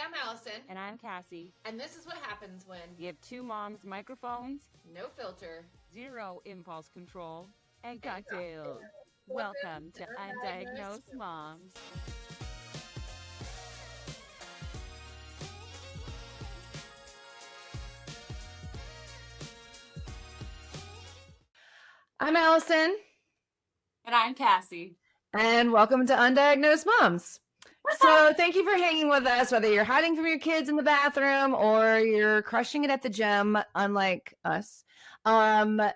I'm Allison. And I'm Cassie. And this is what happens when you have two moms, microphones, no filter, zero impulse control, and cocktails. Welcome to Undiagnosed Moms. I'm Allison. And I'm Cassie. And welcome to Undiagnosed Moms. So thank you for hanging with us, whether you're hiding from your kids in the bathroom or you're crushing it at the gym, unlike us. I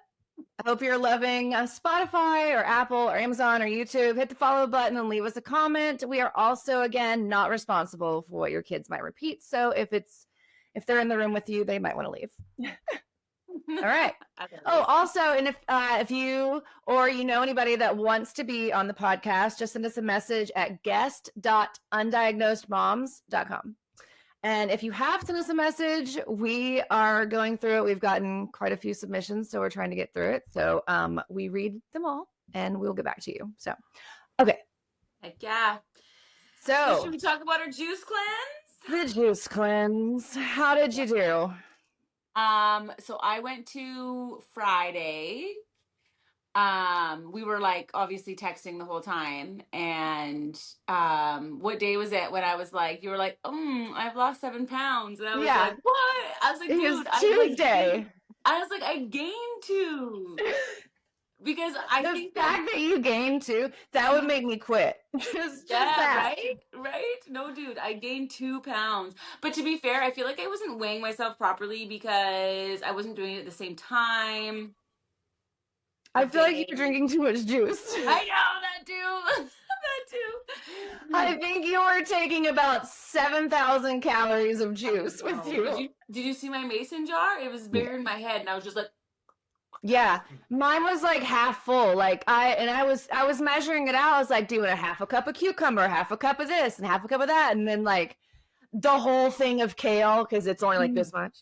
hope you're loving Spotify or Apple or Amazon or YouTube. Hit the follow button and leave us a comment. We are also, again, not responsible for what your kids might repeat. So if they're in the room with you, they might want to leave. All right. Oh, also, and if you or you know anybody that wants to be on the podcast, just send us a message at guest.undiagnosedmoms.com. And if you have sent us a message, we are going through it. We've gotten quite a few submissions, so we're trying to get through it. So we read them all, and we'll get back to you. So, okay. Heck yeah. So should we talk about our juice cleanse? The juice cleanse. How did you do? So I went to Friday. We were like obviously texting the whole time, and what day was it when I was like, you were like, I've lost 7 pounds, and I was like, what? I was like, dude, Tuesday. I was like, I gained 2. Because I think the fact that you gained 2, that would make me quit. Just that. Right? No, dude, I gained 2 pounds. But to be fair, I feel like I wasn't weighing myself properly because I wasn't doing it at the same time. I feel like you're drinking too much juice. I know, that too. I think you were taking about 7,000 calories of juice with you. Did you see my mason jar? It was bigger in my head, and I was just like, yeah, mine was like half full. Like I was measuring it out. I was like doing a half a cup of cucumber, half a cup of this, and half a cup of that, and then like the whole thing of kale because it's only like this much.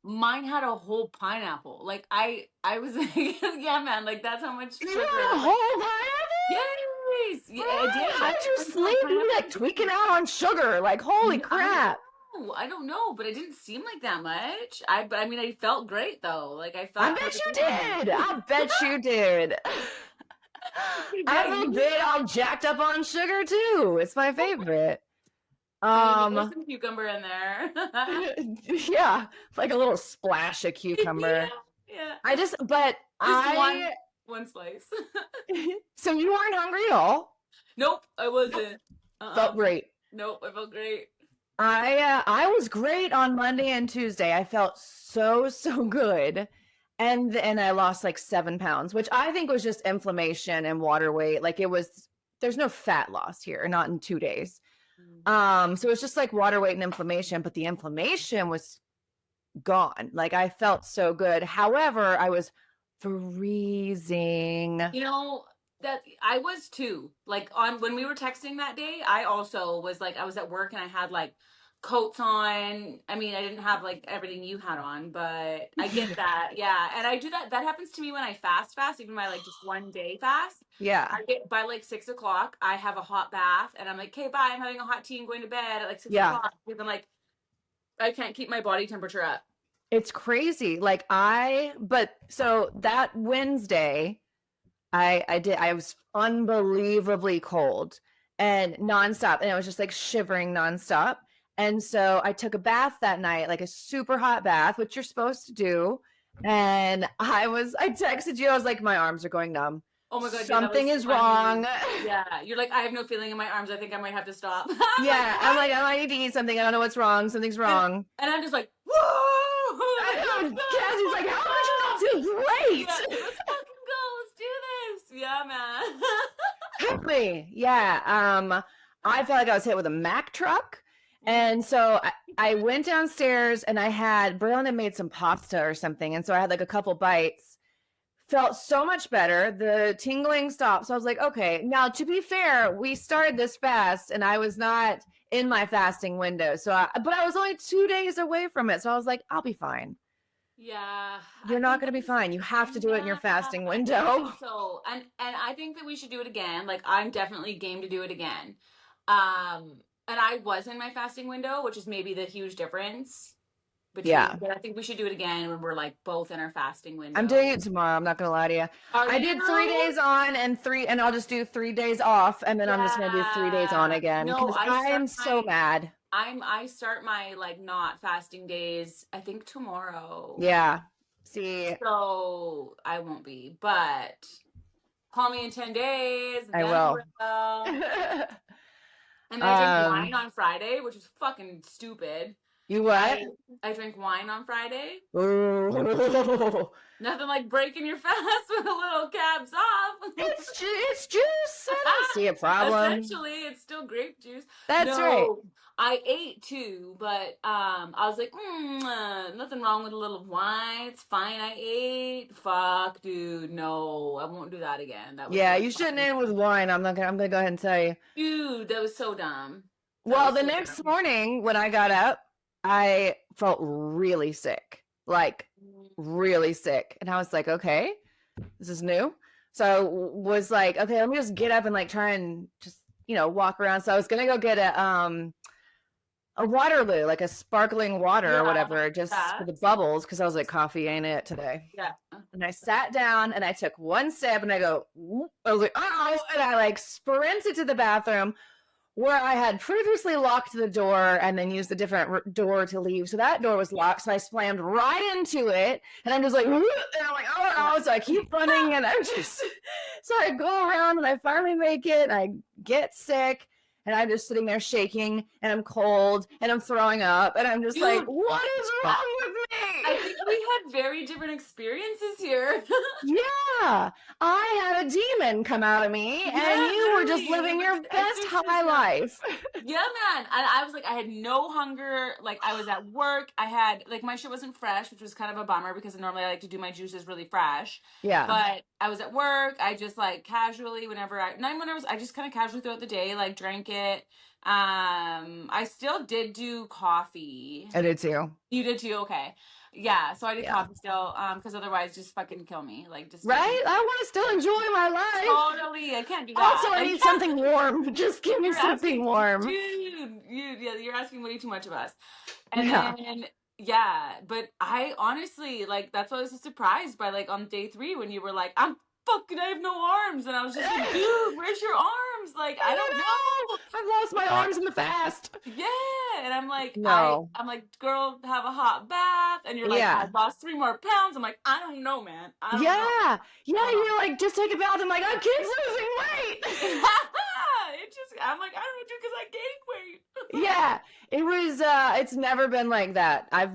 Mine had a whole pineapple. Like I was like, yeah, man, like that's how much sugar. You had a whole pineapple? Yes, yeah, I did. How'd you sleep? You like tweaking out on sugar? Like holy crap! I don't know, but it didn't seem like that much. I mean, I felt great though. Like I felt. I bet you did. I bet you did. I'm a bit all jacked up on sugar too. It's my favorite. There's some cucumber in there. Yeah, like a little splash of cucumber. Yeah. One slice. So you weren't hungry at all? Nope, I wasn't. Felt great. Nope, I felt great. I was great on Monday and Tuesday. I felt so good. And I lost like 7 pounds, which I think was just inflammation and water weight. Like there's no fat loss here, not in 2 days. So it was just like water weight and inflammation, but the inflammation was gone. Like I felt so good. However, I was freezing. You know, that I was too. Like when we were texting that day, I also was like, I was at work and I had like coats on. I mean, I didn't have like everything you had on, but I get that. Yeah. And I do that. That happens to me when I fast, even my like just 1 day fast. Yeah. I get by like 6 o'clock, I have a hot bath and I'm like, okay, bye. I'm having a hot tea and going to bed at like 6 o'clock. Because I'm like, I can't keep my body temperature up. It's crazy. Like so that Wednesday, I was unbelievably cold and nonstop. And I was just like shivering nonstop. And so I took a bath that night, like a super hot bath, which you're supposed to do. And I texted you. I was like, my arms are going numb. Oh my God. Something is wrong. Yeah. You're like, I have no feeling in my arms. I think I might have to stop. Yeah. I'm like, I might need to eat something. I don't know what's wrong. Something's wrong. And I'm just like, whoa. Cassie's like, how did you not do great? Yeah, let's fucking go. Let's do this. Yeah, man. Help me. Yeah. I felt like I was hit with a Mack truck. And so I went downstairs and Braylon had made some pasta or something. And so I had like a couple bites, felt so much better. The tingling stopped. So I was like, okay, now to be fair, we started this fast and I was not in my fasting window. But I was only 2 days away from it. So I was like, I'll be fine. Yeah. You're not going to be fine. You have to do it in your fasting window. So, and I think that we should do it again. Like I'm definitely game to do it again. and I was in my fasting window, which is maybe the huge difference between. Yeah. But I think we should do it again when we're like both in our fasting window. I'm doing it tomorrow. I'm not gonna lie to you. Are I did 3 you? days on and I'll just do 3 days off, and then I'm just gonna do 3 days on Yeah. again No, because I I start am so mad. I start my like not fasting days, I think tomorrow. Yeah. See, So I won't be, but call me in 10 days. I Then will. And I drank wine on Friday, which was fucking stupid. You what? I drank wine on Friday. Ooh. Nothing like breaking your fast with a little caps off. It's juice. I don't see a problem. Essentially, it's still grape juice. That's right. I ate too, but I was like, nothing wrong with a little wine. It's fine. I ate. Fuck, dude. No, I won't do that again. That was Yeah, so you shouldn't funny. end with wine. I'm gonna go ahead and tell you. Dude, that was so dumb. Well, the next morning when I got up, I felt really sick. Like really sick. And I was like, okay, this is new. So I was like, okay, let me just get up and like try and just, walk around. So I was gonna go get a Waterloo, like a sparkling water or whatever, just for the bubbles, because I was like, coffee ain't it today. Yeah. And I sat down and I took one sip and I go, whoop. I was like, oh, and I like sprinted to the bathroom where I had previously locked the door and then used a different door to leave. So that door was locked. So I slammed right into it. And I'm just like, and I'm like, oh no. So I keep running and so I go around and I finally make it. And I get sick and I'm just sitting there shaking and I'm cold and I'm throwing up. And I'm just like, what is wrong with me? I think we had very different experiences here. Yeah, I had a demon come out of me, and you were just living your best high life. Yeah, man. And I was like, I had no hunger. Like, I was at work. I had, like, my shit wasn't fresh, which was kind of a bummer because normally I like to do my juices really fresh. Yeah. But I was at work. I just, like, casually, I just kind of casually throughout the day, like, drank it. I still did do coffee. I did too. You did too? Okay. Yeah, so I did coffee still, because otherwise just fucking kill me. Like, just right? I want to still enjoy my life. Totally, I can't do that. Also, I need something warm. Just give me something warm. Dude, you're asking way too much of us. And then, but I honestly, like, that's why I was so surprised by, like, on day 3 when you were like, I have no arms. And I was just like, dude, where's your arms? Like, I don't know. I've lost my arms in the fast. Yeah. And I'm like, no. I'm like, girl, have a hot bath. And you're like, I lost 3 more pounds. I'm like, I don't know, man. I don't know. Yeah, you're like, just take a bath. I'm like, I keep losing weight. I'm like, I don't know, because I gained weight. Yeah, it was, it's never been like that. I've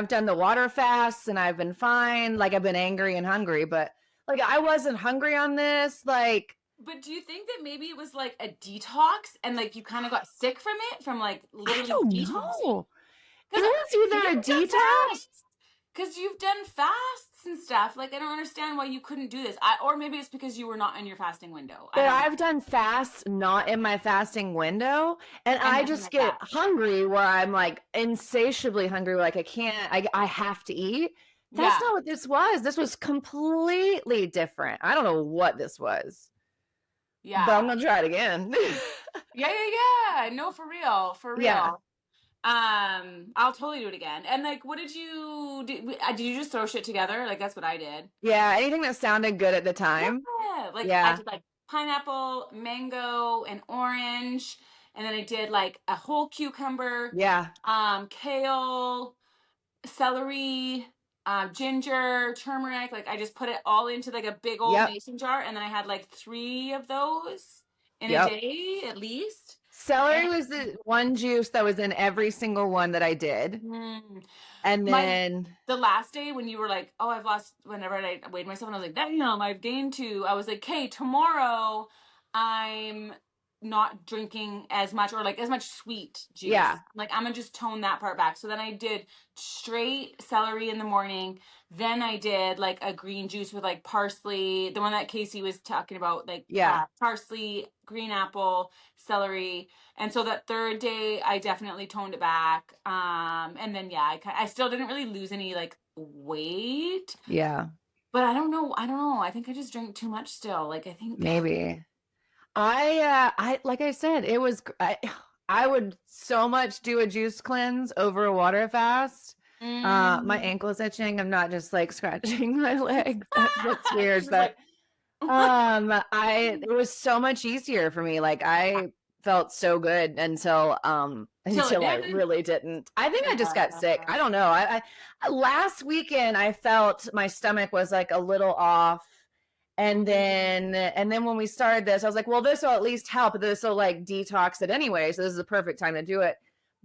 done the water fasts and I've been fine. Like, I've been angry and hungry, but like, I wasn't hungry on this. Like, but do you think that maybe it was like a detox and like you kind of got sick from it, from like literally detoxing? It was either a detox. Because you've done fasts and stuff. Like, I don't understand why you couldn't do this. Or maybe it's because you were not in your fasting window. But I've done fasts not in my fasting window. And I just get hungry where I'm like insatiably hungry. Like, I have to eat. That's not what this was. This was completely different. I don't know what this was. Yeah. But I'm going to try it again. Yeah. No, for real. Yeah. I'll totally do it again. And like, what did you do? Did you just throw shit together? Like, that's what I did. Yeah, anything that sounded good at the time. Yeah, I did like pineapple, mango, and orange, and then I did like a whole cucumber. Yeah. Kale, celery, ginger, turmeric. Like, I just put it all into like a big old mason jar, and then I had like 3 of those in a day at least. Celery was the one juice that was in every single one that I did. And then the last day when you were like, oh, I've lost, whenever I weighed myself and I was like, damn, I've gained 2. I was like, okay, tomorrow I'm not drinking as much or like as much sweet juice. Yeah. Like, I'm gonna just tone that part back. So then I did straight celery in the morning. Then I did like a green juice with like parsley, the one that Casey was talking about, like parsley, green apple, celery. And so that 3rd day I definitely toned it back. And then I still didn't really lose any like weight. Yeah. But I don't know. I think I just drink too much still. Like, I think maybe. I like I said, it was I would so much do a juice cleanse over a water fast. My ankle is itching. I'm not just like scratching my leg. That looks weird, Just but like, it was so much easier for me. Like I felt so good until till it until I didn't. really didn't. I think I just got sick. Yeah. I don't know. I last weekend I felt my stomach was like a little off. And then when we started this, I was like, well, this will at least help. This will like detox it anyway. So this is the perfect time to do it.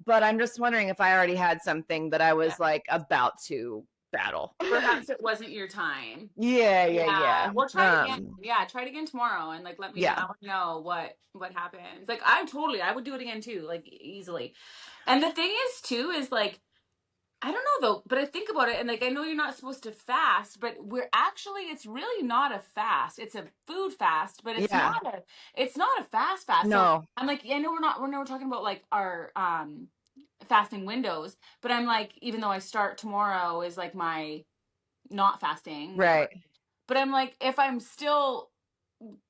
But I'm just wondering if I already had something that I was like about to battle. Perhaps it wasn't your time. Yeah. Well, try it again. Yeah, try it again tomorrow and like let me Yeah. know what happens. Like I would do it again too, like easily. And the thing is too is like I don't know though, but I think about it and like I know you're not supposed to fast, but it's really not a fast. It's a food fast, but it's Yeah. not a fast fast. So No. I'm like, I know we're talking about like our fasting windows, but I'm like, even though I start tomorrow is like my not fasting, Right. but I'm like, if I'm still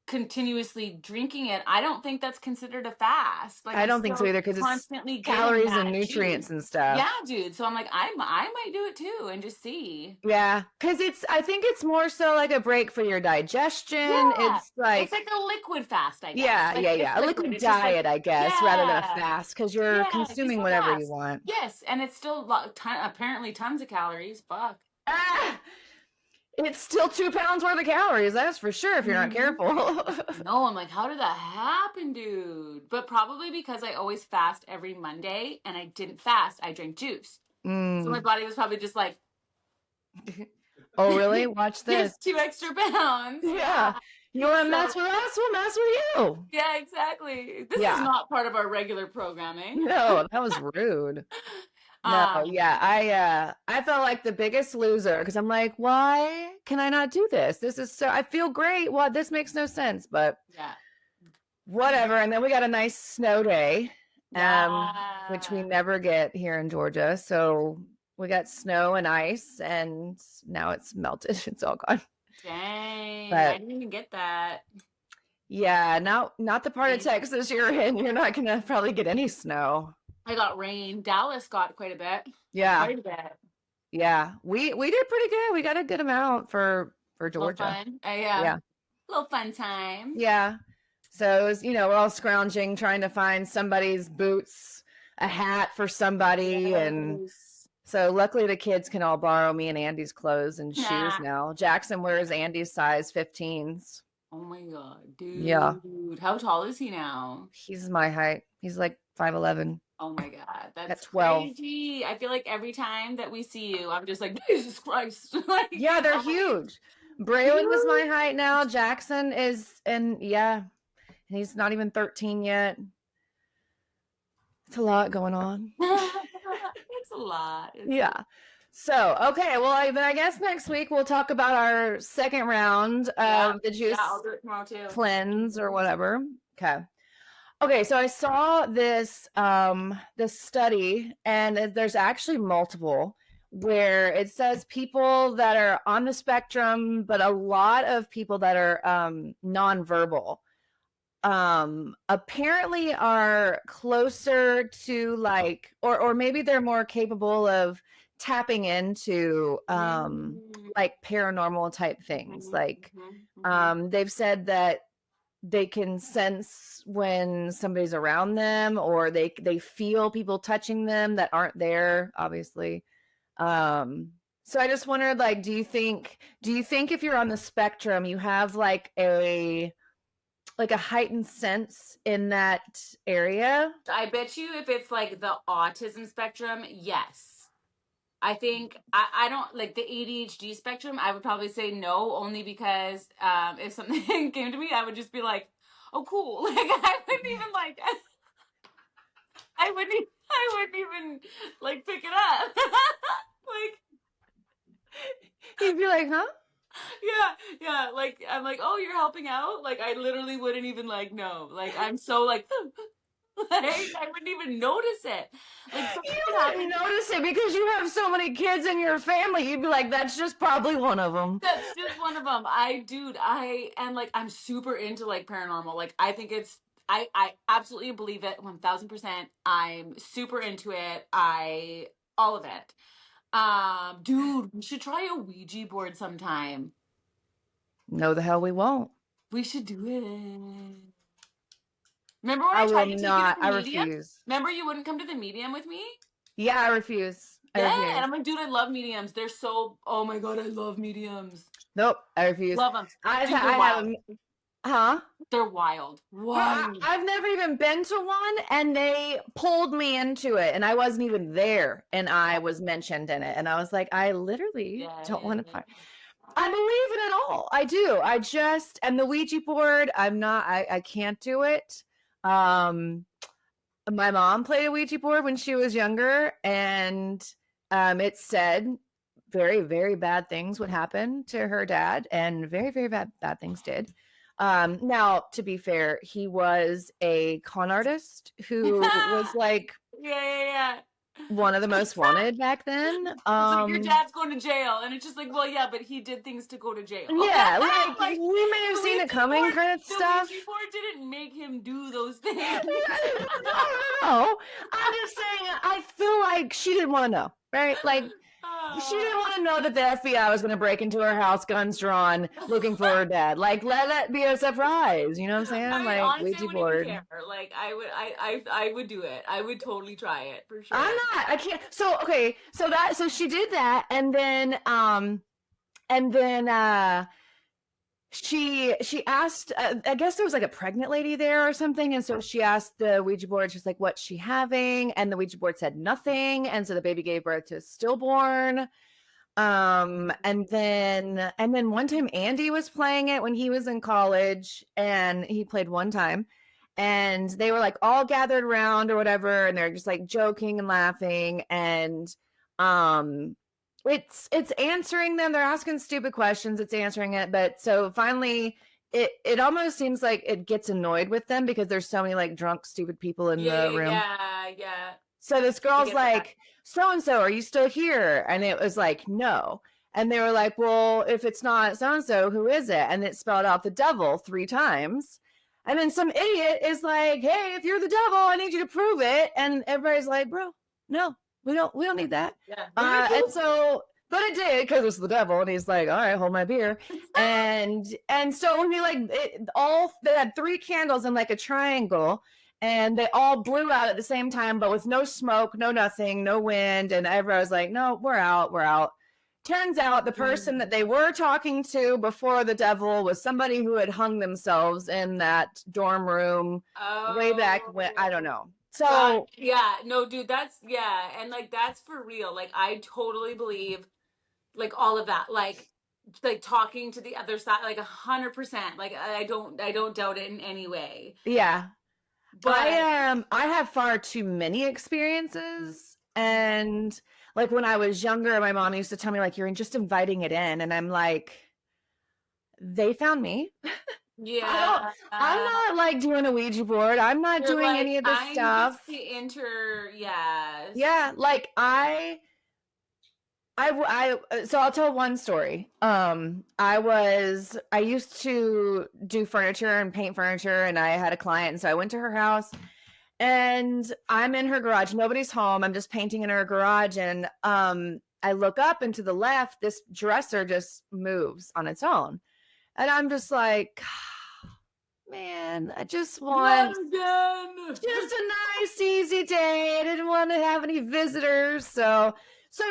continuously drinking it, I don't think that's considered a fast. Like I I'm don't think so still either because it's constantly getting calories that and nutrients juice. and stuff. Yeah, dude. So I'm like, I might do it too and just see. Yeah, because I think it's more so like a break for your digestion. Yeah. It's like a liquid fast, I guess. yeah, Like, yeah. it's A liquid It's just like, diet, I guess, rather than a yeah, fast because you're yeah, just consuming a whatever you fast. want. Yes, and it's still apparently tons of calories. Fuck. Ah, it's still 2 pounds worth of calories, that's for sure, if you're not careful. No, I'm like, how did that happen, dude? But probably because I always fast every Monday and I didn't fast. I drank juice. So my body was probably just like, oh, really? Watch here's this. 2 extra pounds. Yeah. You want to mess with us? We'll mess with you. Yeah, exactly. This is not part of our regular programming. No, that was rude. No, yeah, I felt like the biggest loser because I'm like, why can I not do this? This is so I feel great. Well, this makes no sense, but yeah, whatever. And then we got a nice snow day, which we yeah. never get here in Georgia. So we got snow and ice, and now it's melted. It's all gone. Dang, But I didn't even get that. yeah, not the part of Texas you're in. You're not gonna probably get any snow. I got rain. Dallas got quite a bit. Yeah. Quite a bit. Yeah. We did pretty good. We got a good amount for Georgia. Fun. Yeah. Little fun time. Yeah. So it was, we're all scrounging, trying to find somebody's boots, a hat for somebody. And so luckily the kids can all borrow me and Andy's clothes and shoes now. Jackson wears Andy's size 15s. Oh my God, dude. Yeah. How tall is he now? He's my height. He's like 5'11". Oh my God, that's 12. crazy. I feel like every time that we see you, I'm just like, Jesus Christ. Like, yeah, they're huge. Braylon was my height now. Jackson is, and he's not even 13 yet. It's a lot going on. It's a lot. Yeah. So, okay. Well, I guess next week we'll talk about our second round of the juice I'll do it tomorrow too. Cleanse or whatever. Okay. So I saw this study, and there's actually multiple, where it says people that are on the spectrum, but a lot of people that are nonverbal apparently are closer to like, or maybe they're more capable of tapping into like paranormal type things. Like they've said that they can sense when somebody's around them, or they feel people touching them that aren't there, obviously. So I just wondered, like, do you think if you're on the spectrum, you have like a heightened sense in that area? I bet you if it's like the autism spectrum, yes. I think I don't like the ADHD spectrum. I would probably say no, only because if something came to me, I would just be like, "Oh, cool!" Like I wouldn't even like, I wouldn't even like pick it up. Like you'd be like, "Huh?" Yeah. Like I'm like, "Oh, you're helping out." Like I literally wouldn't even like no. Like I'm so like. Like, I wouldn't even notice it. Like you wouldn't notice it because you have so many kids in your family. You'd be like, that's just probably one of them. That's just one of them. I'm super into like paranormal. Like I think it's I absolutely believe it 1000%. I'm super into it. All of it. Dude, we should try a Ouija board sometime. No, the hell we won't. We should do it. Remember when I I will tried to take you to not. the I medium? refuse. Remember you wouldn't come to the medium with me? Yeah, I refuse. I Yeah, refuse. and I'm like, dude, I love mediums. They're so, oh my God, I love mediums. Nope, I refuse. Love them. Dude, I they're have, wild. huh? They're wild. Wild. I've never even been to one, and they pulled me into it, and I wasn't even there, and I was mentioned in it, and I was like, I literally don't want to. I believe in it all. I do. I just, and the Ouija board, I'm not. I can't do it. My mom played a Ouija board when she was younger, and it said very, very bad things would happen to her dad, and very, very bad things did. Now, to be fair, he was a con artist who was like yeah. one of the most wanted back then. It's like your dad's going to jail, and it's just like, well, yeah, but he did things to go to jail. Yeah, like we may have the seen it Ouija coming, board- kind of stuff. The Ouija board didn't make him do those things. No, I'm just saying. I feel like she didn't want to know, right? Like she didn't want to know that the FBI was going to break into her house, guns drawn, looking for her dad. Like, let that be a surprise. You know what I'm saying? I like honestly Ouija wouldn't board. even care. Like I would do it. I would totally try it for sure. I'm not. I can't. So okay. So she did that, and then she asked. I guess there was like a pregnant lady there or something, and so she asked the Ouija board. She's like, "What's she having?" And the Ouija board said nothing, and so the baby gave birth to a stillborn. And then one time Andy was playing it when he was in college, and he played one time, and they were like all gathered around or whatever, and they're just like joking and laughing, and it's answering them. They're asking stupid questions, it's answering it, but so finally it almost seems like it gets annoyed with them because there's so many like drunk stupid people in the room. Yeah. So this girl's like, so-and-so, are you still here? And it was like, no. And they were like, well, if it's not so-and-so, who is it? And it spelled out the devil 3 times. And then some idiot is like, hey, if you're the devil, I need you to prove it. And everybody's like, bro, no, we don't need that. Yeah. And so, but it did because it was the devil. And he's like, all right, hold my beer. and so when he like, they had 3 candles in like a triangle, and they all blew out at the same time, but with no smoke, no nothing, no wind. And everybody was like, no, we're out. Turns out the person that they were talking to before the devil was somebody who had hung themselves in that dorm room way back when, I don't know. So yeah, no, dude, and like that's for real. Like I totally believe like all of that. Like talking to the other side, like 100%. Like I don't doubt it in any way. Yeah. But I have far too many experiences, and like when I was younger, my mom used to tell me like, you're just inviting it in, and I'm like, they found me. Yeah, I'm not like doing a Ouija board. I'm not doing like, any of this stuff. Yeah, like so I'll tell one story. I used to do furniture and paint furniture, and I had a client, and so I went to her house, and I'm in her garage. Nobody's home. I'm just painting in her garage, and I look up, and to the left, this dresser just moves on its own, and I'm just like, man, I just want just a nice, easy day. I didn't want to have any visitors, so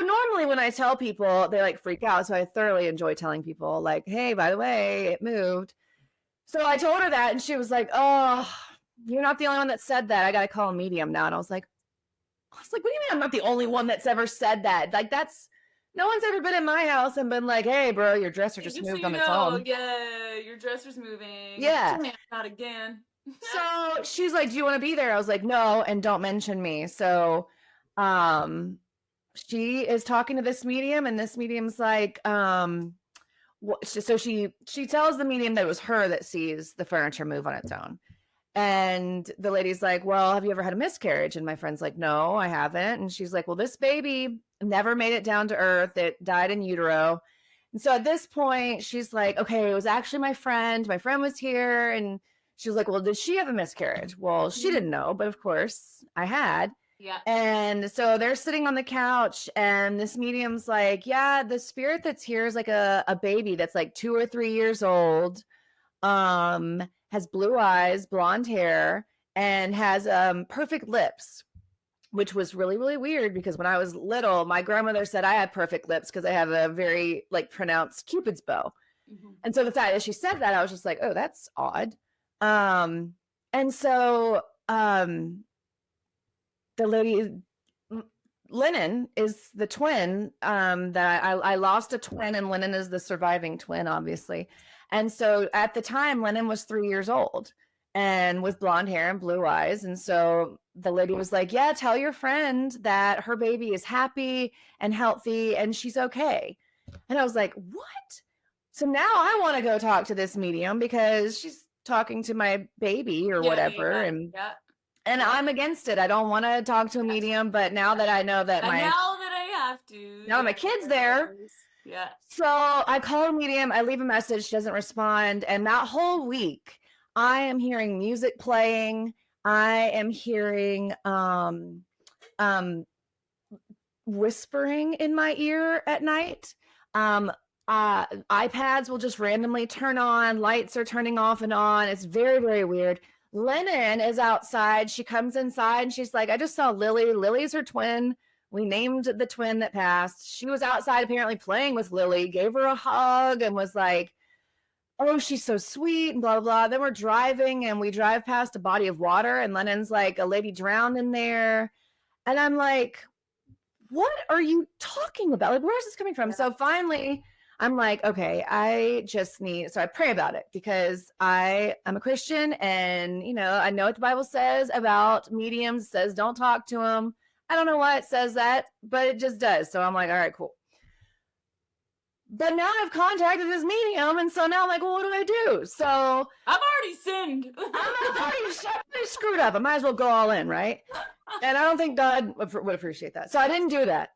normally when I tell people, they like freak out. So I thoroughly enjoy telling people like, hey, by the way, it moved. So I told her that, and she was like, oh, you're not the only one that said that. I got to call a medium now. And I was like, what do you mean I'm not the only one that's ever said that? Like no one's ever been in my house and been like, hey, bro, your dresser just moved on its own. Yeah, your dresser's moving. Yeah. Not again. So she's like, do you want to be there? I was like, no, and don't mention me. So she is talking to this medium, and this medium's like, so she tells the medium that it was her that sees the furniture move on its own. And the lady's like, well, have you ever had a miscarriage? And my friend's like, no, I haven't. And she's like, well, this baby never made it down to earth. It died in utero. And so at this point, she's like, okay, it was actually my friend. My friend was here, and she was like, well, did she have a miscarriage? Well, she didn't know, but of course I had. Yeah. And so they're sitting on the couch, and this medium's like, yeah, the spirit that's here is like a baby that's like 2 or 3 years old, has blue eyes, blonde hair, and has perfect lips, which was really, really weird because when I was little, my grandmother said I had perfect lips because I have a very like pronounced Cupid's bow. And so the fact that she said that, I was just like, oh, that's odd. And so the lady, Lennon is the twin, that I lost a twin, and Lennon is the surviving twin, obviously. And so at the time, Lennon was 3 years old and with blonde hair and blue eyes. And so the lady was like, yeah, tell your friend that her baby is happy and healthy and she's okay. And I was like, what? So now I want to go talk to this medium because she's talking to my baby or whatever. And I'm against it. I don't want to talk to a medium, but now that I know that now that I have to. Now my kid's there. Yeah. So I call a medium, I leave a message, she doesn't respond. And that whole week, I am hearing music playing. I am hearing whispering in my ear at night. iPads will just randomly turn on, lights are turning off and on. It's very, very weird. Lennon is outside. She comes inside and she's like, I just saw Lily. Lily's her twin. We named the twin that passed. She was outside apparently playing with Lily, gave her a hug and was like, oh, she's so sweet and blah, blah, blah. Then we're driving and we drive past a body of water and Lennon's like, a lady drowned in there. And I'm like, what are you talking about? Like, where is this coming from? So finally, I'm like, okay, I just need, so I pray about it because I'm a Christian and, you know what the Bible says about mediums. It says don't talk to them. I don't know why it says that, but it just does. So I'm like, all right, cool. But now I've contacted this medium, and so now I'm like, well, what do I do? So I've already sinned. I'm already screwed up. I might as well go all in, right? And I don't think God would appreciate that. So I didn't do that.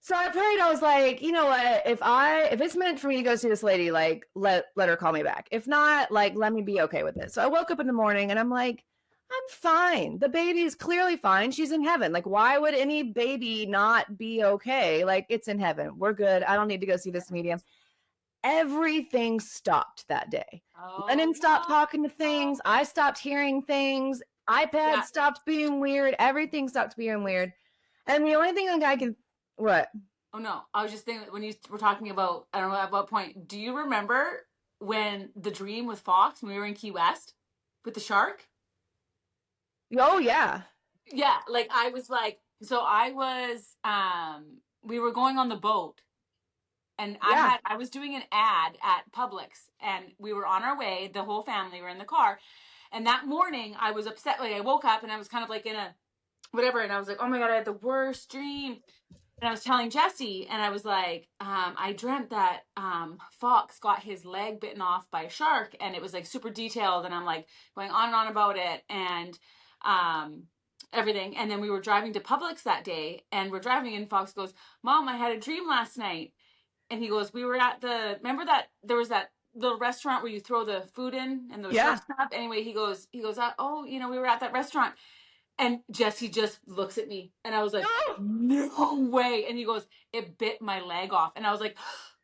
So I prayed. I was like, you know what? If it's meant for me to go see this lady, like let her call me back. If not, like let me be okay with it. So I woke up in the morning and I'm like, I'm fine. The baby is clearly fine. She's in heaven. Like, why would any baby not be okay? Like, it's in heaven. We're good. I don't need to go see this medium. Everything stopped that day. Lennon stopped talking to things. I stopped hearing things. iPad stopped being weird. Everything stopped being weird. And the only thing I can, what? Oh, no. I was just thinking when you were talking about, I don't know at what point, do you remember when the dream with Fox, when we were in Key West with the shark? Oh, yeah. Yeah, like I was like, so I was, we were going on the boat and I was doing an ad at Publix and we were on our way, the whole family were in the car. And that morning I was upset. Like I woke up and I was kind of like in a whatever. And I was like, oh my God, I had the worst dream. And I was telling Jesse and I was like, I dreamt that Fox got his leg bitten off by a shark and it was like super detailed. And I'm like going on and on about it. And everything. And then we were driving to Publix that day and we're driving and Fox goes, Mom, I had a dream last night. And he goes, we were at remember that there was that little restaurant where you throw the food in and the shark snap? Anyway, he goes, oh, we were at that restaurant. And Jesse just looks at me and I was like, no way. And he goes, it bit my leg off. And I was like,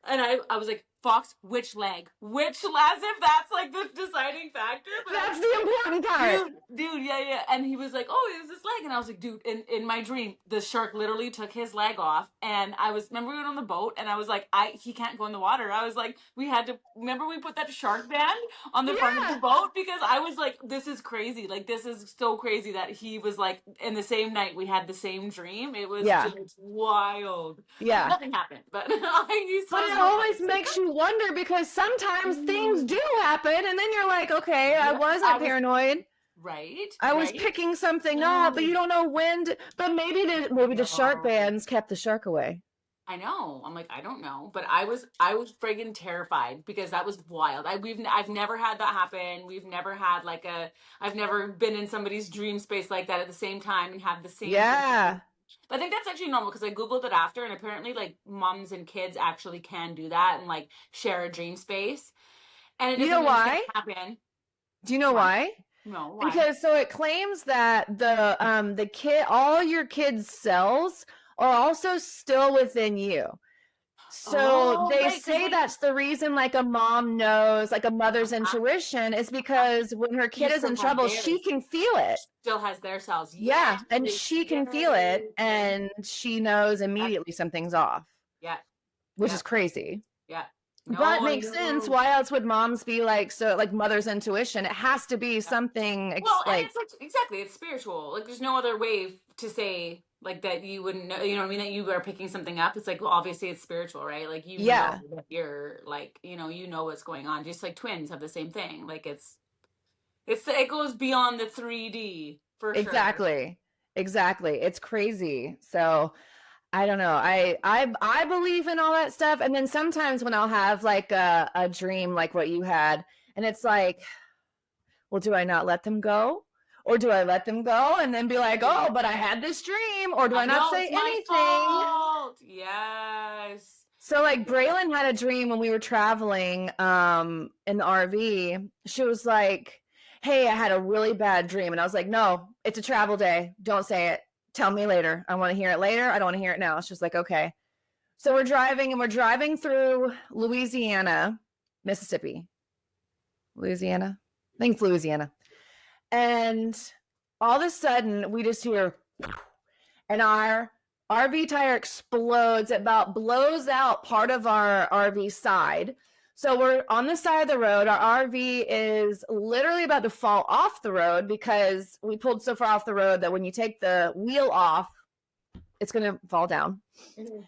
and I was like, Fox, which leg? As if that's like the deciding factor. But that's the important part. Dude, yeah. And he was like, oh, it was this leg. And I was like, dude, in my dream, the shark literally took his leg off. And remember we went on the boat and I was like, he can't go in the water. I was like, remember we put that shark band on the front of the boat? Because I was like, this is crazy. Like, this is so crazy that he was like, in the same night we had the same dream. It was just wild. Yeah. Nothing happened, but but it always makes you wonder because sometimes things do happen and then you're like, okay, I wasn't paranoid. Right. I was picking something up, but you don't know when but maybe the shark bands kept the shark away. I know. I'm like, I don't know. But I was friggin' terrified because that was wild. I've never had that happen. We've never had I've never been in somebody's dream space like that at the same time and have the same Yeah. But I think that's actually normal because I Googled it after and apparently like moms and kids actually can do that and like share a dream space. And it You doesn't know mean it's gonna why? happen. Do you know why? No, why? Because so it claims that the kid, all your kids' cells are also still within you. So Oh, they right, because say like that's the reason, like a mom knows, like a mother's uh-huh, intuition is because when her you kid is still in have trouble, she theirs. can feel it. Still has their cells. Yeah, Yes, and she can feel it, yes. and she knows Yeah, immediately something's off, yeah, which yeah, is crazy. yeah. But No, I makes sense. know. Why else would moms be like, so like mother's intuition? It has to be Yeah. something Well, and like, it's like exactly, it's spiritual. Like there's no other way to say like that you wouldn't know, you know what I mean, that you are picking something up. It's like, well, obviously it's spiritual, right? Like you know yeah, that you're like, you know what's going on. Just like twins have the same thing. Like it goes beyond the 3D for sure. exactly. Exactly. It's crazy. So I don't know. I believe in all that stuff. And then sometimes when I'll have like a dream like what you had, and it's like, well, do I not let them go? Or do I let them go and then be like, oh, but I had this dream? Or do I I not know say it's my anything? fault. Yes. So like Braylon had a dream when we were traveling in the RV. She was like, hey, I had a really bad dream. And I was like, no, it's a travel day. Don't say it. Tell me later. I want to hear it later. I don't want to hear it now. She's like, okay. So we're driving and we're driving through Louisiana, Mississippi. Louisiana? I think it's Louisiana. And all of a sudden we just hear, and our RV tire explodes. It about blows out part of our RV side. So we're on the side of the road. Our RV is literally about to fall off the road because we pulled so far off the road that when you take the wheel off, it's going to fall down. Mhm.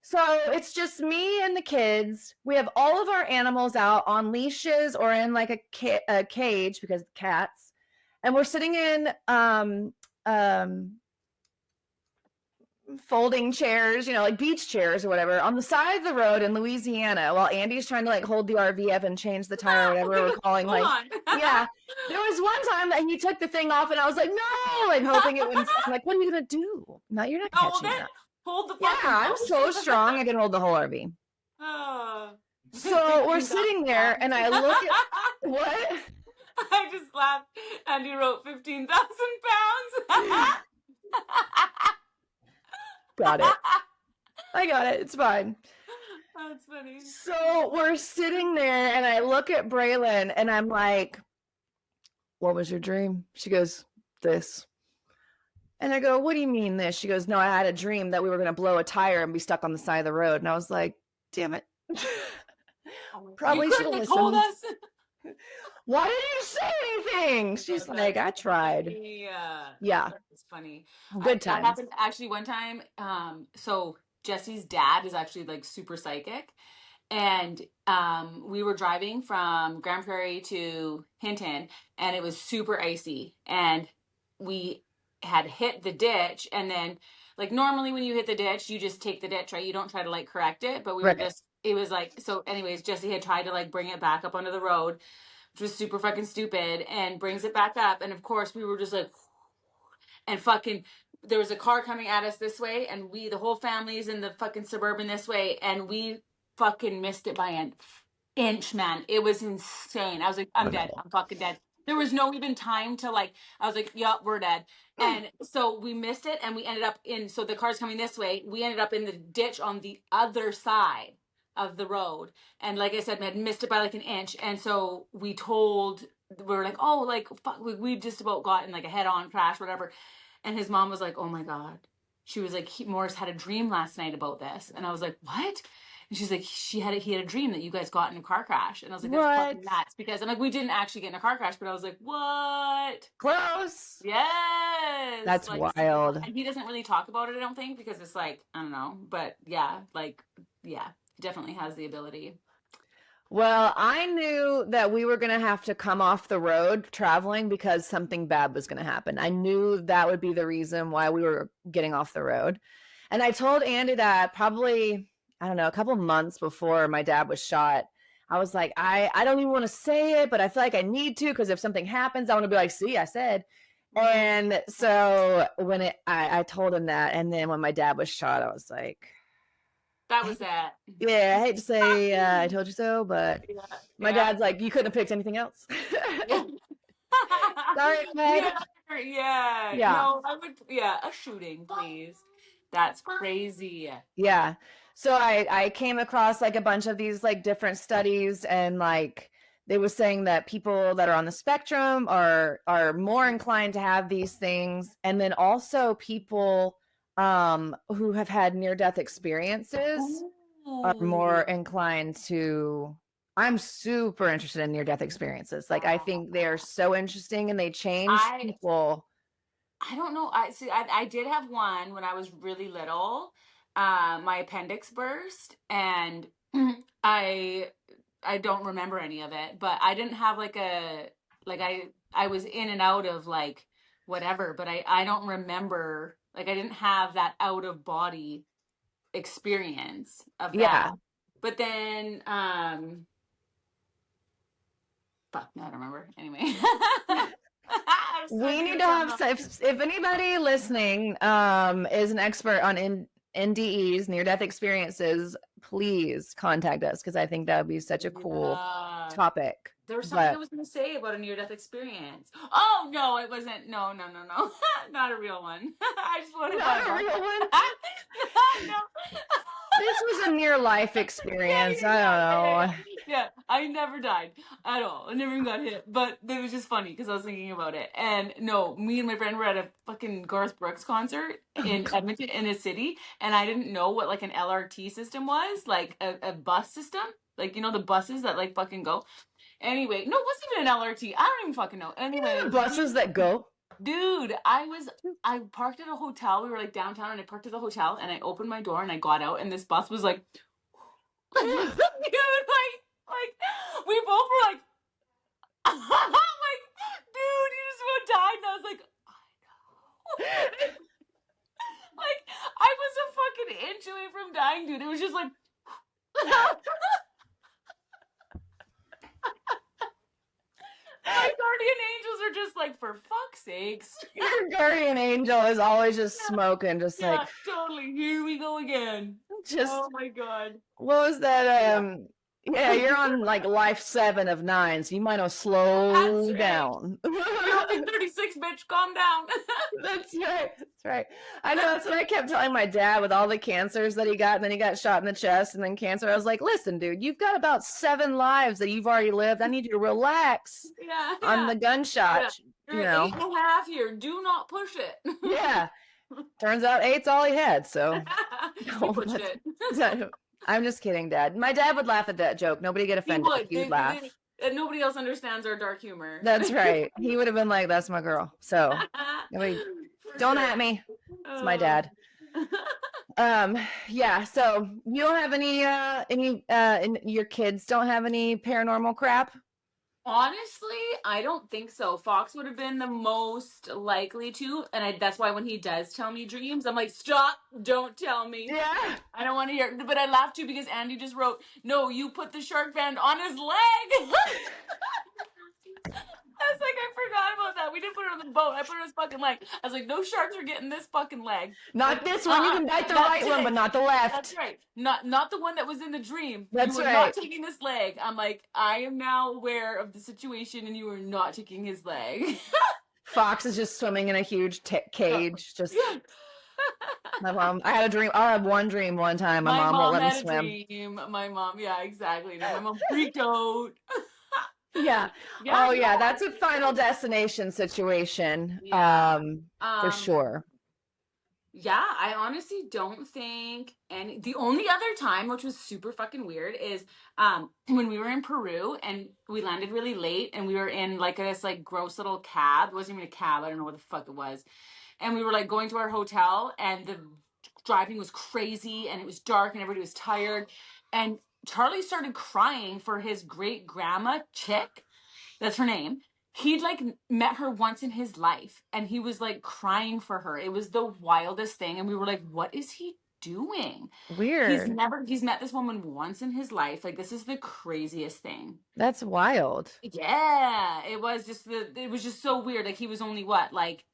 So it's just me and the kids. We have all of our animals out on leashes or in like a cage because of cats. And we're sitting in folding chairs, like beach chairs or whatever, on the side of the road in Louisiana while Andy's trying to like hold the RV up and change the tire or whatever we're calling. Hold Like, on. yeah. There was one time that he took the thing off and I was like, no, and hoping it wouldn't. I'm like, what are you going to do? No, you're not Oh, well catching then that. hold the Yeah, fucking I'm post. so strong. I can hold the whole RV. Oh, So we're 15,000 sitting there and I pounds. look at what? I just laughed. And he wrote 15,000 pounds. Got it. I got it. It's fine. That's funny. So we're sitting there and I look at Braylon and I'm like, what was your dream? She goes, this. And I go, what do you mean this? She goes, no, I had a dream that we were going to blow a tire and be stuck on the side of the road. And I was like, damn it. Probably You should couldn't have have told listened. us. Why didn't you say anything? She's like, I tried. Yeah. It's funny. Good That times. happened actually one time. So Jesse's dad is actually like super psychic. And we were driving from Grand Prairie to Hinton, and it was super icy. And we had hit the ditch, and then like normally when you hit the ditch, you just take the ditch, right? You don't try to like correct it. But we were Right. just it was like so. Anyways, Jesse had tried to like bring it back up onto the road, which was super fucking stupid, and brings it back up. And of course, we were just like, and fucking there was a car coming at us this way, and the whole family's in the fucking Suburban this way, and we fucking missed it by an inch, man. It was insane. I was like, I'm dead. I'm fucking dead. There was no even time to like, I was like, yup, we're dead. And so we missed it, and we ended up so the car's coming this way. We ended up in the ditch on the other side of the road. And like I said, we had missed it by like an inch. And so we were like, oh, like, fuck, we just about got in like a head on crash, whatever. And his mom was like, oh my God. She was like, Morris had a dream last night about this. And I was like, what? And she's like, he had a dream that you guys got in a car crash. And I was like, that's fucking nuts. Because I'm like, we didn't actually get in a car crash, but I was like, what? Close. Yes. That's like, wild. And he doesn't really talk about it, I don't think, because it's like, I don't know. But yeah, he definitely has the ability. Well, I knew that we were going to have to come off the road traveling because something bad was going to happen. I knew that would be the reason why we were getting off the road. And I told Andy that probably, I don't know, a couple of months before my dad was shot. I was like, I don't even want to say it, but I feel like I need to, because if something happens, I want to be like, see, I said. And so when I told him that, and then when my dad was shot, I was like, That was that. Yeah, I hate to say I told you so, but my Yeah. dad's like, you couldn't have picked anything else. Yeah. Sorry, Meg. Yeah. Yeah. No, I would. Yeah, a shooting, please. That's crazy. Yeah. So I came across like a bunch of these like different studies, and like they were saying that people that are on the spectrum are more inclined to have these things, and then also people who have had near death experiences are more inclined to. I'm super interested in near death experiences. Like I think they are so interesting and they change people. I don't know. I see. I did have one when I was really little. My appendix burst, and I I don't remember any of it. But I didn't have like a like I was in and out of like whatever. But I don't remember, like I didn't have that out of body experience of that. Yeah. But then fuck, no, I don't remember. Anyway. We need to have, if anybody listening is an expert on NDEs, near death experiences, please contact us, because I think that would be such a cool topic. There was something I was going to say about a near death experience. Oh no, it wasn't. No, not a real one. I just wanted not a real one. No. This was a near life experience. I don't know. Yeah, I never died at all. I never even got hit. But it was just funny because I was thinking about it. And no, me and my friend were at a fucking Garth Brooks concert in Edmonton, in a city, and I didn't know what like an LRT system was, like a bus system, like you know the buses that like fucking go. Anyway, no, it wasn't even an LRT. I don't even fucking know. Anyway, buses that go. Dude, I parked at a hotel. We were like downtown, and I parked at the hotel, and I opened my door, and I got out, and this bus was like, dude, like we both were like, like, dude, you just about died, and I was like, I know, like I was a fucking inch away from dying, dude. It was just like. My guardian angels are just like, for fuck's sakes. Your guardian angel is always just smoking, just like totally. Here we go again. Just oh my god. What was that? Yeah, you're on like life 7 of 9, so you might have slowed down. You're only 36, bitch. Calm down. That's right. That's right. I know. That's what I kept telling my dad with all the cancers that he got, and then he got shot in the chest, and then cancer. I was like, listen, dude, you've got about 7 lives that you've already lived. I need you to relax on the gunshot. You're at 8.5 here. Do not push it. Yeah. Turns out 8's all he had, so. No, pushed it. I'm just kidding, Dad. My dad would laugh at that joke. Nobody get offended. He would laugh. And nobody else understands our dark humor. That's right. He would have been like, that's my girl. So nobody, don't at me. It's my dad. Yeah. So you don't have any your kids don't have any paranormal crap? Honestly, I don't think so. Fox would have been the most likely to, and that's why when he does tell me dreams, I'm like, stop, don't tell me. Yeah. I don't want to hear. But I laughed too because Andy just wrote, no, you put the shark band on his leg. I was like, I forgot about that. We didn't put it on the boat. I put it on his fucking leg. I was like, no sharks are getting this fucking leg. Not this one. You can bite the right one, but not the left. That's right. Not the one that was in the dream. That's you were right. not taking this leg. I'm like, I am now aware of the situation, and you are not taking his leg. Fox is just swimming in a huge cage. Just. My mom. I had a dream. I had one dream one time. My mom won't let me swim. My mom. Yeah, exactly. No, my mom freaked out. Yeah. Oh yeah, that's a Final Destination situation. For sure. Yeah, I honestly don't think any. The only other time, which was super fucking weird, is when we were in Peru and we landed really late, and we were in like this like gross little cab. It wasn't even a cab. I don't know what the fuck it was. And we were like going to our hotel, and the driving was crazy, and it was dark, and everybody was tired, and Charlie started crying for his great grandma Chick. That's her name. He'd like met her once in his life, and he was like crying for her. It was the wildest thing, and we were like, "What is he doing?" Weird. He's met this woman once in his life. Like, this is the craziest thing. That's wild. Yeah, it was just so weird. Like, he was only what, like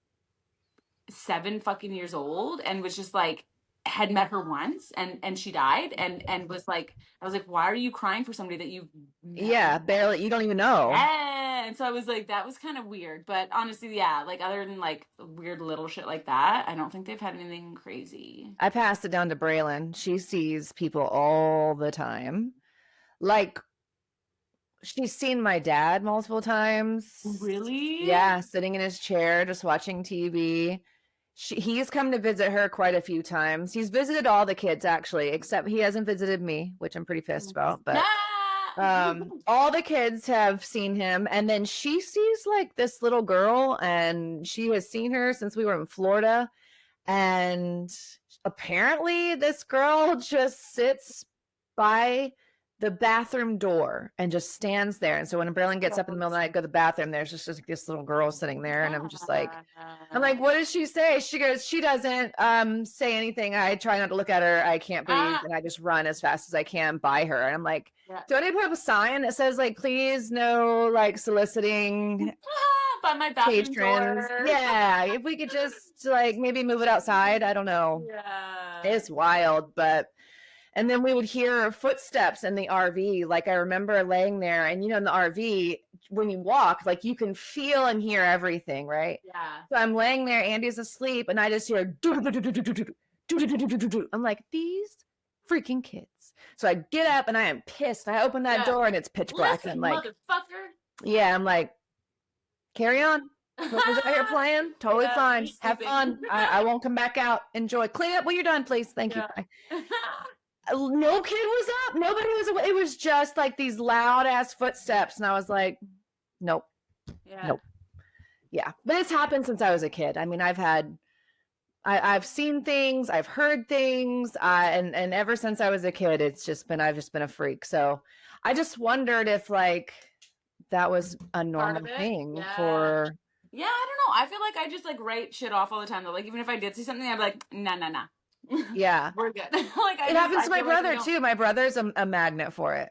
7 fucking years old, and was just like had met her once and she died and was like, I was like, why are you crying for somebody that you've Yeah, barely. You don't even know. yeah. And so I was like, that was kind of weird. But honestly, yeah, like other than like weird little shit like that, I don't think they've had anything crazy. I passed it down to Braylon. She sees people all the time. Like, she's seen my dad multiple times. Really? Yeah, sitting in his chair, just watching TV. He's come to visit her quite a few times. He's visited all the kids, actually, except he hasn't visited me, which I'm pretty pissed about. But all the kids have seen him. And then she sees like this little girl, and she has seen her since we were in Florida. And apparently this girl just sits by the bathroom door and just stands there. And so when Braylon gets up in the middle of the night, go to the bathroom, there's just like this little girl sitting there. And I'm like, what does she say? She goes, she doesn't say anything. I try not to look at her. I can't breathe. And I just run as fast as I can by her. And I'm like, do I need to put up a sign that says like, please no like soliciting by my bathroom patrons? door. Yeah, if we could just like maybe move it outside. I don't know. Yeah. It's wild, but and then we would hear footsteps in the RV. Like I remember laying there, and you know, in the RV, when you walk, like you can feel and hear everything, right? Yeah. So I'm laying there, Andy's asleep, and I just hear I'm like, these freaking kids. So I get up and I am pissed. I open that door and it's pitch black. Listen, and I'm like, motherfucker. yeah, I'm like, carry on. Whoever's out here playing, totally fine. Have fun. I won't come back out. Enjoy. Clean up when you're done, please. Thank you. No kid was up. Nobody was away. It was just like these loud ass footsteps. And I was like, nope. Nope. Yeah. But it's happened since I was a kid. I mean, I've seen things, I've heard things, and ever since I was a kid, I've just been a freak. So I just wondered if like that was a normal thing for. Yeah, I don't know. I feel like I just like write shit off all the time though. Like even if I did see something, I'd be like, nah. Yeah. We're good. Like it happens to my brother too. My brother's a magnet for it.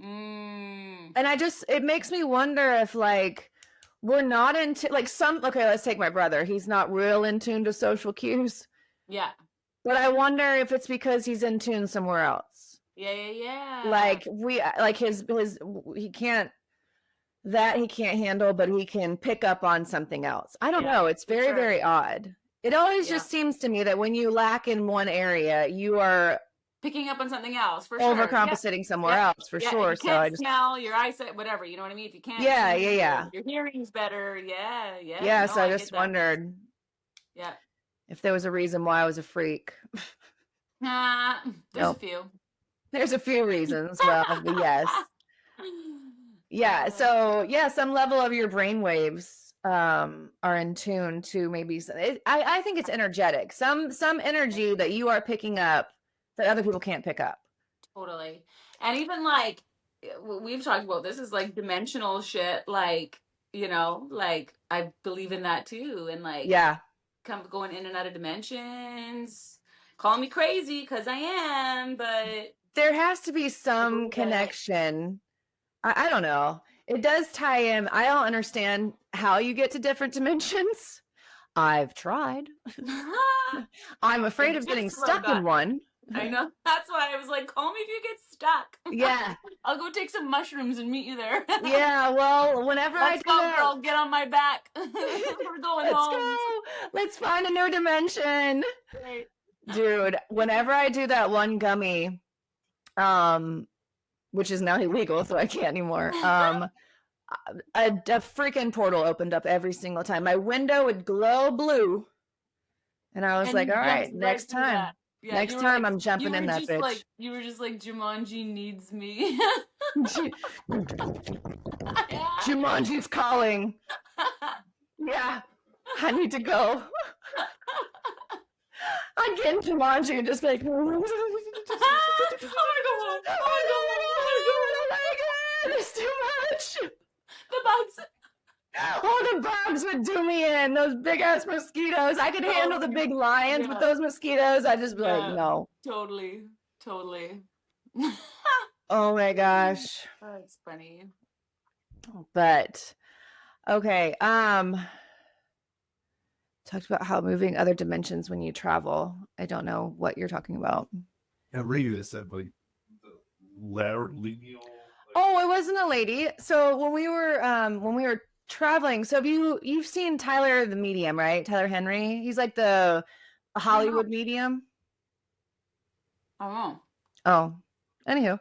And it makes me wonder if like we're not into like okay, let's take my brother. He's not real in tune to social cues. Yeah. But I wonder if it's because he's in tune somewhere else. Yeah. Like his he can't handle, but he can pick up on something else. I don't know. It's very, very odd. It always just seems to me that when you lack in one area, you are picking up on something else for overcompensating somewhere else for sure. You can't smell, your eyesight, whatever. You know what I mean? If you can't, your hearing's better. Yeah. So I just wondered, if there was a reason why I was a freak. There's a few. There's a few reasons. Well, yes. Yeah. So some level of your brain waves are in tune to maybe. I think it's energetic. Some energy that you are picking up that other people can't pick up. Totally. And even like we've talked about, this is like dimensional shit. Like, you know, like I believe in that too. And like, going in and out of dimensions. Call me crazy because I am, but there has to be some connection. I don't know. It does tie in. I don't understand how you get to different dimensions. I've tried. I'm afraid of getting stuck in one. I know. That's why I was like, call me if you get stuck. Yeah. I'll go take some mushrooms and meet you there. Yeah, well, whenever Let's go, girl, get on my back. We're going home. Go. Let's find a new dimension. Right. Dude, whenever I do that one gummy, which is now illegal, so I can't anymore. A freaking portal opened up every single time. My window would glow blue. And I was like, all right, next time. Yeah, next time I'm jumping in that bitch. Like, you were just like, Jumanji needs me. Jumanji's calling. Yeah, I need to go. I'd get in Jumanji and just be like, oh my god, it's too much. The bugs. Oh, the bugs would do me in. Those big ass mosquitoes. I could handle the big lions, but those mosquitoes, I'd just be like, no. Totally. Oh my gosh. That's funny. But okay. talked about how moving other dimensions when you travel. I don't know what you're talking about. Yeah, radio said like lineal. Oh, it wasn't a lady. So when we were traveling, so have you've seen Tyler the Medium, right? Tyler Henry. He's like the Hollywood medium. I don't know. Oh, anywho,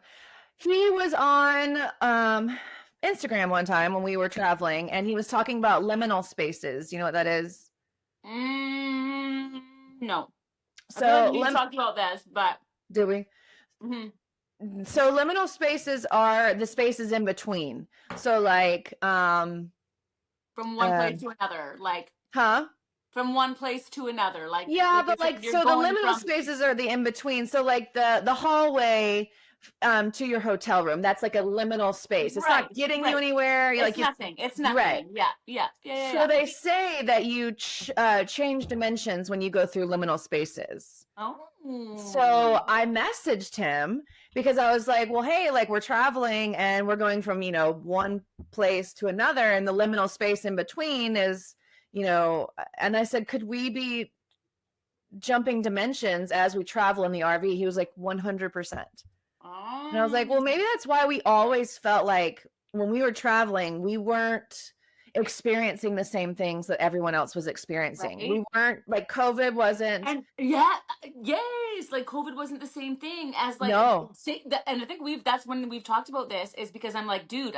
he was on Instagram one time when we were traveling, and he was talking about liminal spaces. You know what that is? No. So we talked about this, but did we? mm-hmm. So liminal spaces are the spaces in between. So like from one place to another, like from one place to another, like yeah, but like so the liminal spaces are the in between. So like the hallway to your hotel room, that's like a liminal space. It's not getting you anywhere. It's like nothing. It's nothing. Right. Yeah. So they say that you change dimensions when you go through liminal spaces. Oh. So I messaged him because I was like, well, hey, like we're traveling and we're going from, one place to another, and the liminal space in between is, and I said, could we be jumping dimensions as we travel in the RV? He was like 100%. And I was like, well, maybe that's why we always felt like when we were traveling, we weren't experiencing the same things that everyone else was experiencing. Right? We weren't like COVID wasn't. And like COVID wasn't the same thing as like, no. And I think that's when we've talked about this, is because I'm like, dude,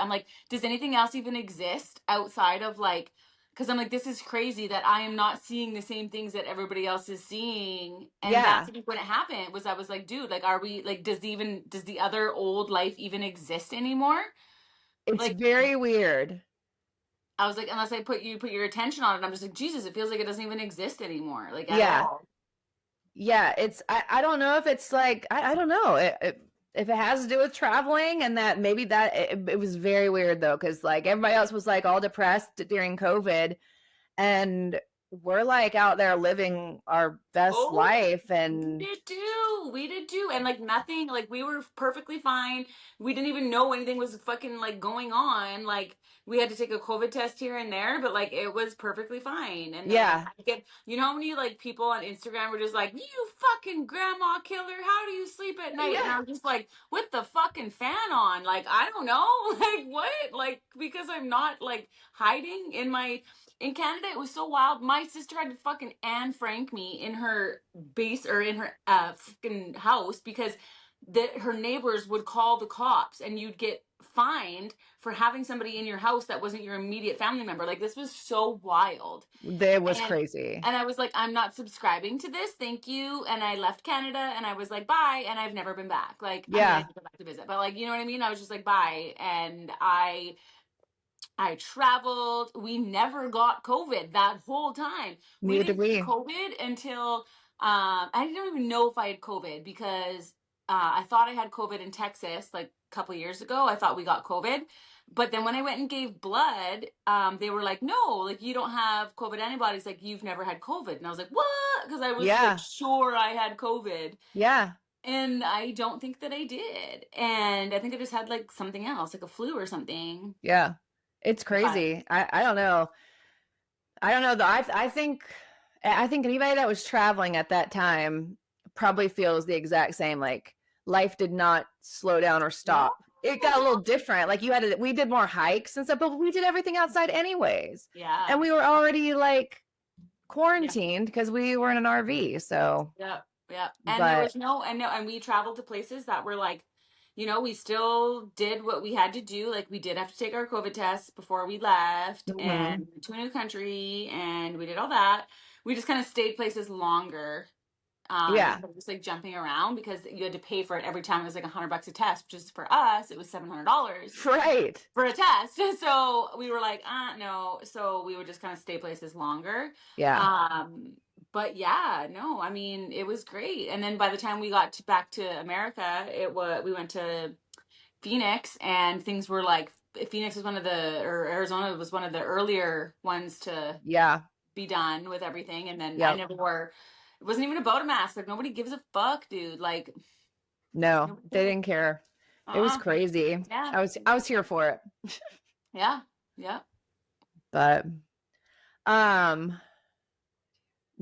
does anything else even exist outside of like, because I'm like, this is crazy that I am not seeing the same things that everybody else is seeing. And that's when it happened, I was like, dude, like, are we like, does the other old life even exist anymore? It's like, very weird. I was like, unless I put your attention on it, I'm just like, Jesus, it feels like it doesn't even exist anymore. Like, at all. Yeah, it's I don't know if it's like I don't know if it has to do with traveling, and that maybe that it was very weird though, because like everybody else was like all depressed during COVID, and we're like out there living our best life. And we did too, and like nothing, like we were perfectly fine. We didn't even know anything was fucking like going on. Like we had to take a COVID test here and there, but like it was perfectly fine. And then I get, how many like people on Instagram were just like, you fucking grandma killer, how do you sleep at night? And I'm just like, with the fucking fan on, like I don't know, like what, like because I'm not like hiding in Canada. It was so wild. My sister had to fucking Anne Frank me in her base or in her fucking house because her neighbors would call the cops, and you'd get fined for having somebody in your house that wasn't your immediate family member. Like this was so wild. It was crazy. And I was like, I'm not subscribing to this. Thank you. And I left Canada and I was like, bye. And I've never been back. Like, I had to go back to visit, but like, you know what I mean? I was just like, bye. And I traveled. We never got COVID that whole time. Neither did we. COVID until I don't even know if I had COVID, because I thought I had COVID in Texas like a couple of years ago. I thought we got COVID. But then when I went and gave blood, they were like, no, like you don't have COVID antibodies. Like you've never had COVID. And I was like, what? Because I was like, sure I had COVID. Yeah. And I don't think that I did. And I think I just had like something else, like a flu or something. Yeah. It's crazy. I don't know. I don't know though. I think anybody that was traveling at that time probably feels the exact same. Like life did not slow down or stop. It got a little different. Like we did more hikes and stuff, but we did everything outside anyways. Yeah. And we were already like quarantined because we were in an RV. So yeah. And there was and we traveled to places that were like, we still did what we had to do. Like we did have to take our COVID tests before we left and to a new country, and we did all that. We just kind of stayed places longer. Just like jumping around because you had to pay for it every time. It was like $100 a test, which is for us, it was $700 right for a test. So we were like, no. So we would just kind of stay places longer. But I mean, it was great. And then by the time we got back to America, we went to Phoenix, and things were like, Phoenix was Arizona was one of the earlier ones to be done with everything. And then I never wore. It wasn't even about a mask. Like nobody gives a fuck, dude. Like, no, they didn't care. It was crazy. Yeah, I was here for it. yeah. But,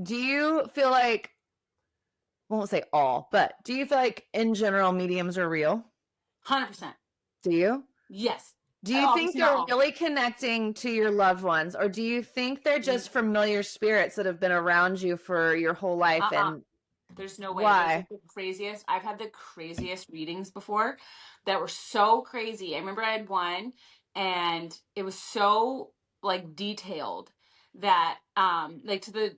do you feel like, I won't say all, but do you feel like in general mediums are real? 100%. Do you? Yes. Do you think Obviously not they're all. really connecting to your loved ones, or do you think they're just familiar spirits that have been around you for your whole life? And There's no way. There's why? like the craziest. I've had the craziest readings before that were so crazy. I remember I had one and it was so like detailed that like to the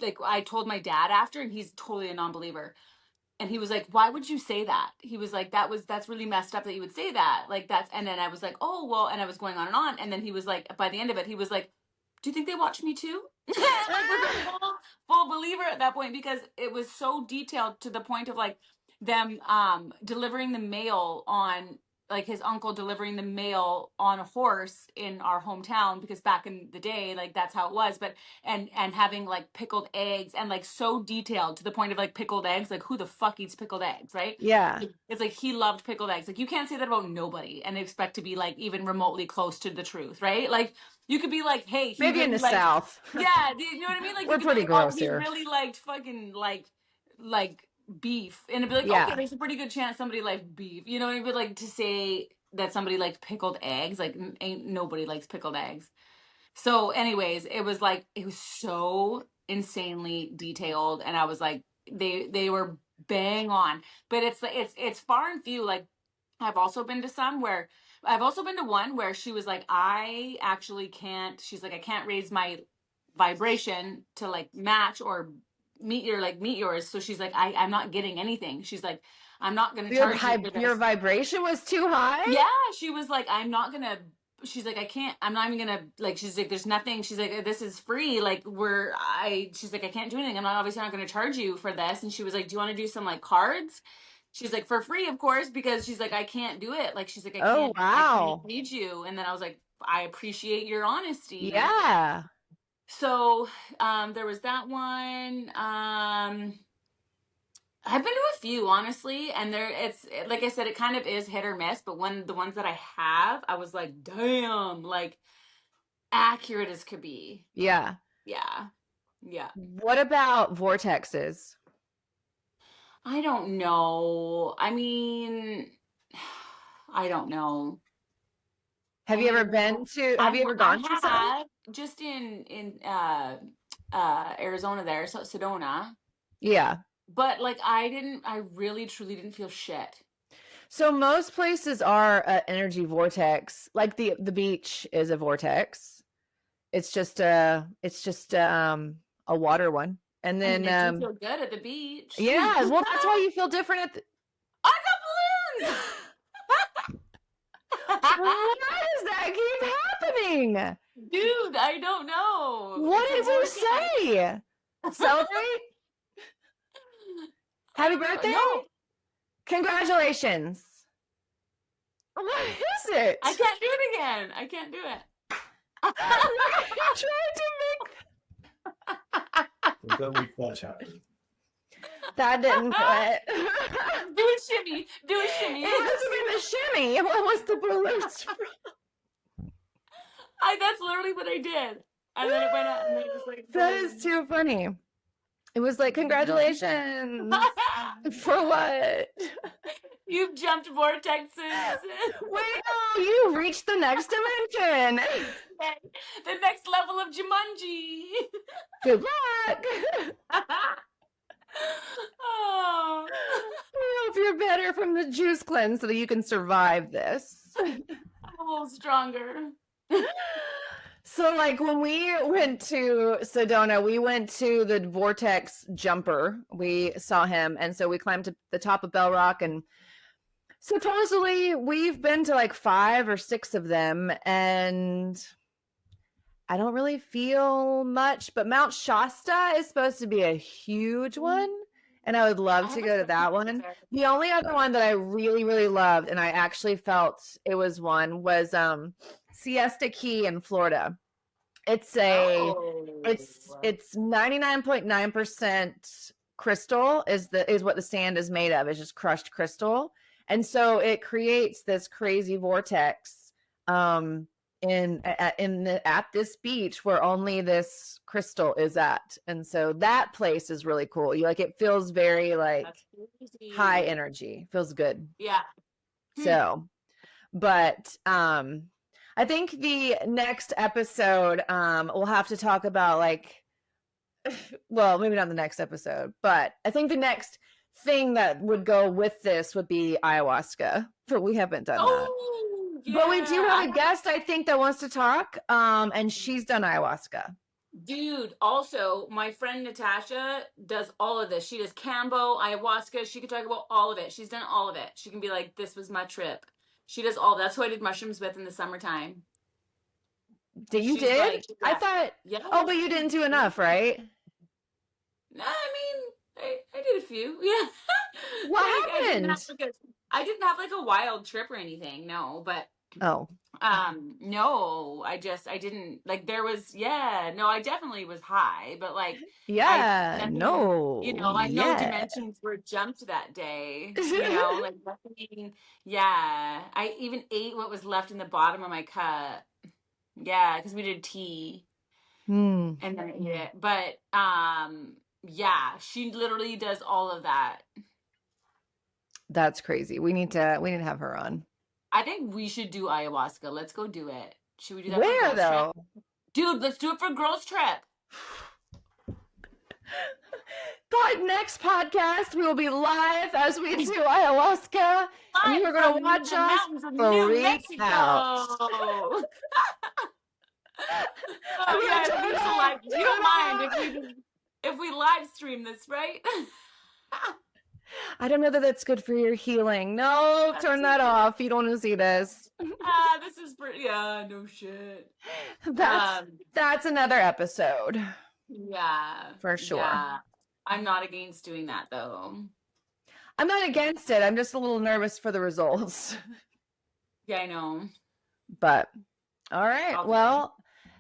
like I told my dad after, and he's totally a non-believer. And he was like, why would you say that? He was like, that's really messed up that you would say that. Like that's, and then I was like, oh, well, and I was going on and on. And then he was like, by the end of it, he was like, do you think they watch me too? Like was a full believer at that point, because it was so detailed to the point of like them delivering the mail on, like his uncle delivering the mail on a horse in our hometown, because back in the day, like that's how it was. But and having like pickled eggs, and like so detailed to the point of like pickled eggs, like who the fuck eats pickled eggs, right? Yeah. It's like he loved pickled eggs. Like you can't say that about nobody and expect to be like even remotely close to the truth, right? Like you could be like, hey, he Maybe in really the liked, South. yeah, you know what I mean? Like We're you could pretty be like, oh, gross he here. really liked fucking like beef, and it'd be like, Yeah. okay, there's a pretty good chance somebody liked beef, you know what I mean? But like to say that somebody liked pickled eggs, like ain't nobody likes pickled eggs. So anyways, it was like it was so insanely detailed, and I was like, they were bang on. But it's far and few. Like I've also been to some where I've also been to one where she was like, I actually can't, she's like, I can't raise my vibration to like match or meet yours. So she's like, I'm not getting anything. She's like, I'm not gonna charge you for this. Your vibration was too high? Yeah, she was like, I'm not gonna, she's like, I can't, I'm not even gonna, like, she's like, there's nothing, she's like, this is free, like, she's like, I can't do anything, I'm not obviously not gonna charge you for this. And she was like, do you want to do some like cards? She's like, for free, of course, because she's like, I can't do it, like, she's like, Oh, I can't wow. read you. And then I was like, I appreciate your honesty. Yeah. So there was that one. I've been to a few, honestly, and it's like I said, it kind of is hit or miss. But the ones that I have, I was like, damn, like accurate as could be. Yeah. Yeah. What about vortexes? I don't know. I mean, I don't know. Have you ever been to? Have you ever gone to some? Just in Arizona there, so Sedona. Yeah. But like I really truly didn't feel shit. So most places are an energy vortex. Like the beach is a vortex. It's just a water one. And then I feel good at the beach. yeah, well that's why you feel different at the I got balloons. Why does that keep happening? Dude, I don't know. What did you say? Celebrate? Happy birthday? No. Congratulations. What is it? I can't do it again. I can't do it. You tried to make that didn't quit. Do a shimmy. Do a shimmy. It doesn't mean the shimmy. What was the balloons from? That's literally what I did. And then it went out and then it was like, that is too funny. It was like, congratulations. For what? You've jumped vortexes. Wait, no, you reached the next dimension. The next level of Jumanji. Good luck. Oh. I hope you're better from the juice cleanse so that you can survive this. I'm a little stronger. So like when we went to Sedona, we went to the vortex jumper. We saw him. And so we climbed to the top of Bell Rock, and supposedly we've been to like 5 or 6 of them, and I don't really feel much, but Mount Shasta is supposed to be a huge one, and I would love to go to that one. The only other one that I really, really loved, and I actually felt it was one, was Siesta Key in Florida. It's it's 99.9% crystal is what the sand is made of. It's just crushed crystal. And so it creates this crazy vortex. at this beach where only this crystal is at, and so that place is really cool. You like, it feels very like That's crazy. high energy, feels good. Yeah. So, but I think the next episode we'll have to talk about like, well, maybe not the next episode, but I think the next thing that would go with this would be ayahuasca. But we haven't done that. Oh, yeah. But we do have a guest, I think, that wants to talk. And she's done ayahuasca. Dude, also, my friend Natasha does all of this. She does Cambo, ayahuasca. She can talk about all of it. She's done all of it. She can be like, this was my trip. She does all. That's who I did mushrooms with in the summertime. You She's did? like, I thought, yeah. oh, but you didn't do enough, right? No, I mean, I did a few. Yeah. What Like, happened? I didn't have like a wild trip or anything. No, but Oh, no, I didn't like, there was, no, I definitely was high, but like, yeah, nothing, no, you know, like no yeah. dimensions were jumped that day, you know, like nothing, I even ate what was left in the bottom of my cup. Yeah, because we did tea Hmm. and then I ate it. But she literally does all of that. That's crazy. We need to have her on. I think we should do ayahuasca. Let's go do it. Should we do that for Where girls though? trip? Dude, let's do it for girls trip. But next podcast we will be live as we do ayahuasca, and you are going to watch us freak out. Oh yeah, it'll be so live. You don't mind if we live stream this, right? I don't know that that's good for your healing. No, turn that off. You don't want to see this. This is pretty. Yeah, no shit. That's another episode. Yeah, for sure. Yeah. I'm not against doing that though. I'm not against it. I'm just a little nervous for the results. Yeah, I know. But all right. Well,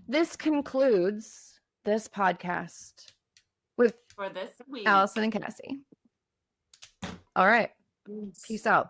this concludes this podcast with for this week, Alison and Cassie. All right. Peace out.